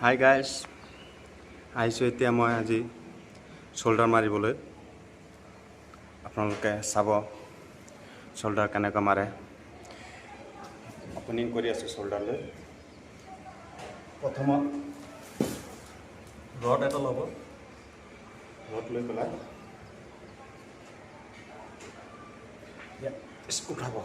Hi guys, আহিছোঁ এতিয়া মই আজি শোল্ডাৰ মাৰিবলৈ। আপোনালোকে চাব শোল্ডাৰ কেনেকৈ মাৰে। অপেনিং কৰি আছোঁ শোল্ডাৰ লৈ। প্ৰথমত ৰড এটা ল'ব, ৰড লৈ পেলাই উঠাব।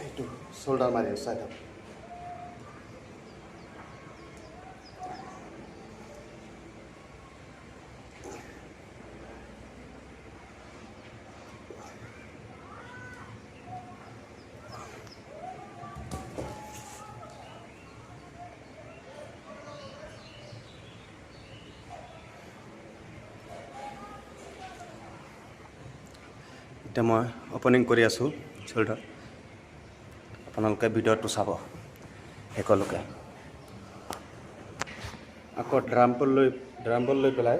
এইটো শোল্ডাৰ মাৰি চাই থাকক। এতিয়া মই অপেনিং কৰি আছোঁ শোল্ডাৰ। আপোনালোকে ভিডিঅ'টো চাব একেলগে। আকৌ ড্ৰাম বল লৈ পেলাই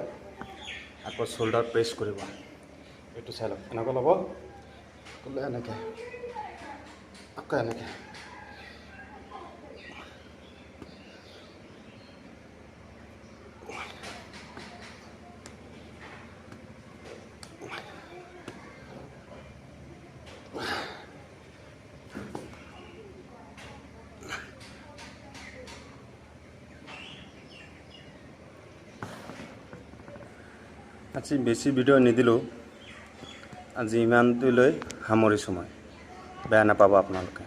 আকৌ শোল্ডাৰ প্ৰেছ কৰিব। এইটো চাই লওক, এনেকৈ ল'ব, ক'লে এনেকৈ, আকৌ এনেকৈ। আজি বেছি ভিডিঅ' নিদিলোঁ, আজি ইমানটোলৈ সামৰিছোঁ মই। বেয়া নাপাব আপোনালোকে।